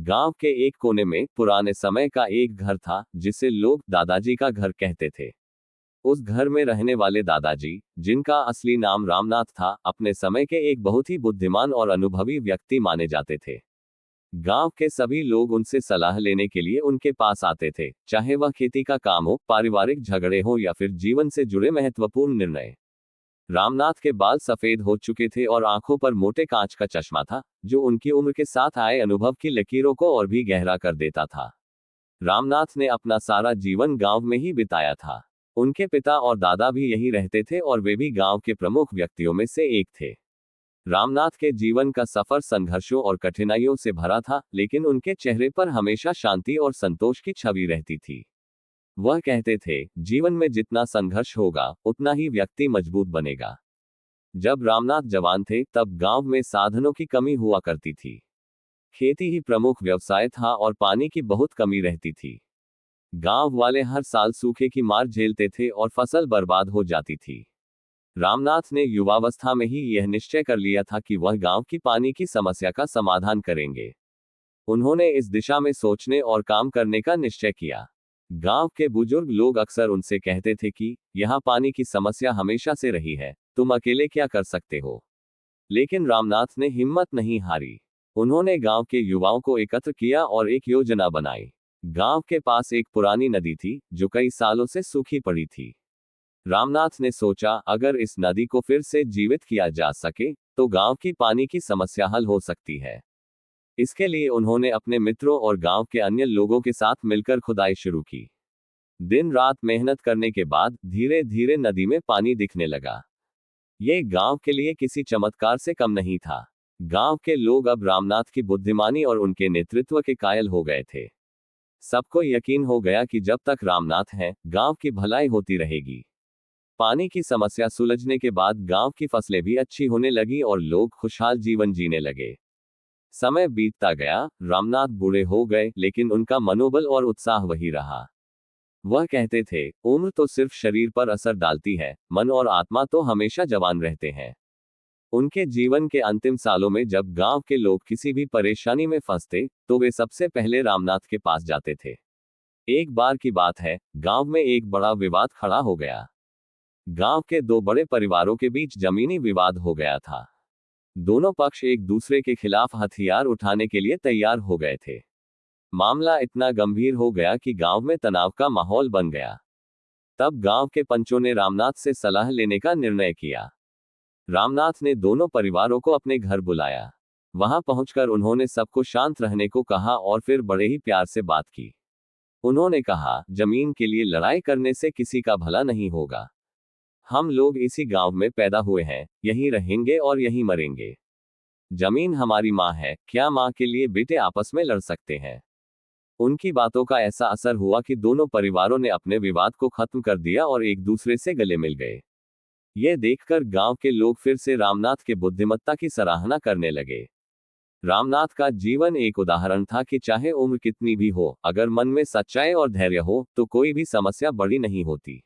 गांव के एक कोने में पुराने समय का एक घर था जिसे लोग दादाजी का घर कहते थे। उस घर में रहने वाले दादाजी, जिनका असली नाम रामनाथ था, अपने समय के एक बहुत ही बुद्धिमान और अनुभवी व्यक्ति माने जाते थे। गांव के सभी लोग उनसे सलाह लेने के लिए उनके पास आते थे, चाहे वह खेती का काम हो, पारिवारिक झगड़े हो या फिर जीवन से जुड़े महत्वपूर्ण निर्णय। रामनाथ के बाल सफेद हो चुके थे और आंखों पर मोटे कांच का चश्मा था, जो उनकी उम्र के साथ आए अनुभव की लकीरों को और भी गहरा कर देता था। रामनाथ ने अपना सारा जीवन गांव में ही बिताया था। उनके पिता और दादा भी यहीं रहते थे और वे भी गांव के प्रमुख व्यक्तियों में से एक थे। रामनाथ के जीवन का सफर संघर्षों और कठिनाइयों से भरा था, लेकिन उनके चेहरे पर हमेशा शांति और संतोष की छवि रहती थी। वह कहते थे, जीवन में जितना संघर्ष होगा, उतना ही व्यक्ति मजबूत बनेगा। जब रामनाथ जवान थे, तब गांव में साधनों की कमी हुआ करती थी। खेती ही प्रमुख व्यवसाय था और पानी की बहुत कमी रहती थी। गांव वाले हर साल सूखे की मार झेलते थे और फसल बर्बाद हो जाती थी। रामनाथ ने युवावस्था में ही यह निश्चय कर लिया था कि वह गांव की पानी की समस्या का समाधान करेंगे। उन्होंने इस दिशा में सोचने और काम करने का निश्चय किया। गांव के बुजुर्ग लोग अक्सर उनसे कहते थे कि यहाँ पानी की समस्या हमेशा से रही है, तुम अकेले क्या कर सकते हो। लेकिन रामनाथ ने हिम्मत नहीं हारी। उन्होंने गांव के युवाओं को एकत्र किया और एक योजना बनाई। गांव के पास एक पुरानी नदी थी, जो कई सालों से सूखी पड़ी थी। रामनाथ ने सोचा, अगर इस नदी को फिर से जीवित किया जा सके, तो गांव की पानी की समस्या हल हो सकती है। इसके लिए उन्होंने अपने मित्रों और गांव के अन्य लोगों के साथ मिलकर खुदाई शुरू की। दिन रात मेहनत करने के बाद धीरे धीरे नदी में पानी दिखने लगा। ये गांव के लिए किसी चमत्कार से कम नहीं था। गांव के लोग अब रामनाथ की बुद्धिमानी और उनके नेतृत्व के कायल हो गए थे। सबको यकीन हो गया कि जब तक रामनाथ हैं, गांव की भलाई होती रहेगी। पानी की समस्या सुलझने के बाद गांव की फसलें भी अच्छी होने लगी और लोग खुशहाल जीवन जीने लगे। समय बीतता गया, रामनाथ बूढ़े हो गए, लेकिन उनका मनोबल और उत्साह वही रहा। वह कहते थे, उम्र तो सिर्फ शरीर पर असर डालती है, मन और आत्मा तो हमेशा जवान रहते हैं। उनके जीवन के अंतिम सालों में जब गांव के लोग किसी भी परेशानी में फंसते, तो वे सबसे पहले रामनाथ के पास जाते थे। एक बार की बात है, गांव में एक बड़ा विवाद खड़ा हो गया। गांव के दो बड़े परिवारों के बीच जमीनी विवाद हो गया था। दोनों पक्ष एक दूसरे के खिलाफ हथियार उठाने के लिए तैयार हो गए थे। मामला इतना गंभीर हो गया कि गांव में तनाव का माहौल बन गया। तब गांव के पंचों ने रामनाथ से सलाह लेने का निर्णय किया। रामनाथ ने दोनों परिवारों को अपने घर बुलाया। वहां पहुंचकर उन्होंने सबको शांत रहने को कहा और फिर बड़े ही प्यार से बात की। उन्होंने कहा, जमीन के लिए लड़ाई करने से किसी का भला नहीं होगा। हम लोग इसी गांव में पैदा हुए हैं, यहीं रहेंगे और यहीं मरेंगे। जमीन हमारी माँ है, क्या माँ के लिए बेटे आपस में लड़ सकते हैं। उनकी बातों का ऐसा असर हुआ कि दोनों परिवारों ने अपने विवाद को खत्म कर दिया और एक दूसरे से गले मिल गए। यह देखकर गांव के लोग फिर से रामनाथ के बुद्धिमत्ता की सराहना करने लगे। रामनाथ का जीवन एक उदाहरण था कि चाहे उम्र कितनी भी हो, अगर मन में सच्चाई और धैर्य हो, तो कोई भी समस्या बड़ी नहीं होती।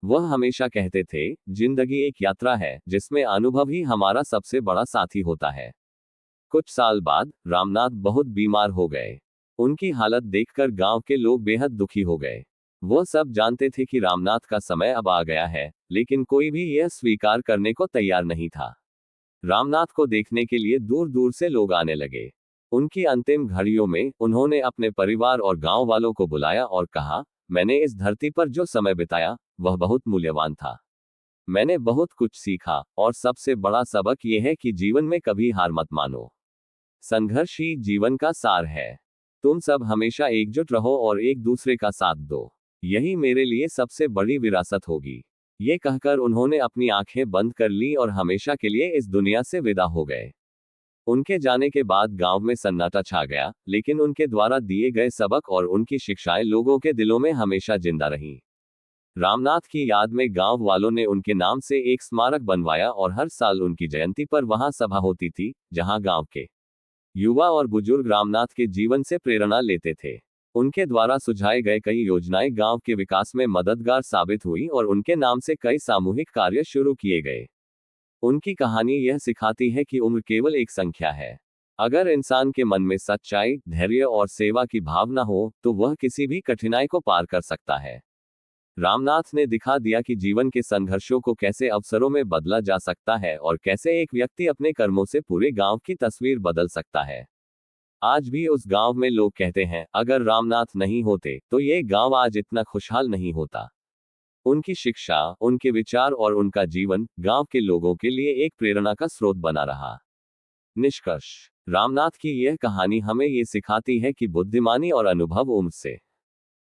वह हमेशा कहते थे, जिंदगी एक यात्रा है, जिसमें अनुभव ही हमारा सबसे बड़ा साथी होता है। कुछ साल बाद रामनाथ बहुत बीमार हो गए। उनकी हालत देखकर गांव के लोग बेहद दुखी हो गए। वह सब जानते थे कि रामनाथ का समय अब आ गया है, लेकिन कोई भी यह स्वीकार करने को तैयार नहीं था। रामनाथ को देखने के लिए दूर दूर से लोग आने लगे। उनकी अंतिम घड़ियों में उन्होंने अपने परिवार और गांव वालों को बुलाया और कहा, मैंने इस धरती पर जो समय बिताया, वह बहुत मूल्यवान था। मैंने बहुत कुछ सीखा, और सबसे बड़ा सबक यह है कि जीवन में कभी हार मत मानो। संघर्ष ही जीवन का सार है। तुम सब हमेशा एकजुट रहो और एक दूसरे का साथ दो। यही मेरे लिए सबसे बड़ी विरासत होगी। ये कहकर उन्होंने अपनी आंखें बंद कर ली और हमेशा के लिए इस दुनिया से विदा हो गए। उनके जाने के बाद गांव में सन्नाटा छा गया, लेकिन उनके द्वारा दिए गए सबक और उनकी शिक्षाएं लोगों के दिलों में हमेशा जिंदा रहीं। रामनाथ की याद में गांव वालों ने उनके नाम से एक स्मारक बनवाया और हर साल उनकी जयंती पर वहां सभा होती थी, जहां गांव के युवा और बुजुर्ग रामनाथ के जीवन से प्रेरणा लेते थे। उनके द्वारा सुझाए गए कई योजनाएं गांव के विकास में मददगार साबित हुई और उनके नाम से कई सामूहिक कार्य शुरू किए गए। उनकी कहानी यह सिखाती है कि उम्र केवल एक संख्या है। अगर इंसान के मन में सच्चाई, धैर्य और सेवा की भावना हो, तो वह किसी भी कठिनाई को पार कर सकता है। रामनाथ ने दिखा दिया कि जीवन के संघर्षों को कैसे अवसरों में बदला जा सकता है और कैसे एक व्यक्ति अपने कर्मों से पूरे गांव की तस्वीर बदल सकता है। आज भी उस गांव में लोग कहते हैं, अगर रामनाथ नहीं होते तो ये गांव आज इतना खुशहाल नहीं होता। उनकी शिक्षा, उनके विचार और उनका जीवन गांव के लोगों के लिए एक प्रेरणा का स्रोत बना रहा। निष्कर्ष, रामनाथ की यह कहानी हमें ये सिखाती है कि बुद्धिमानी और अनुभव उम्र से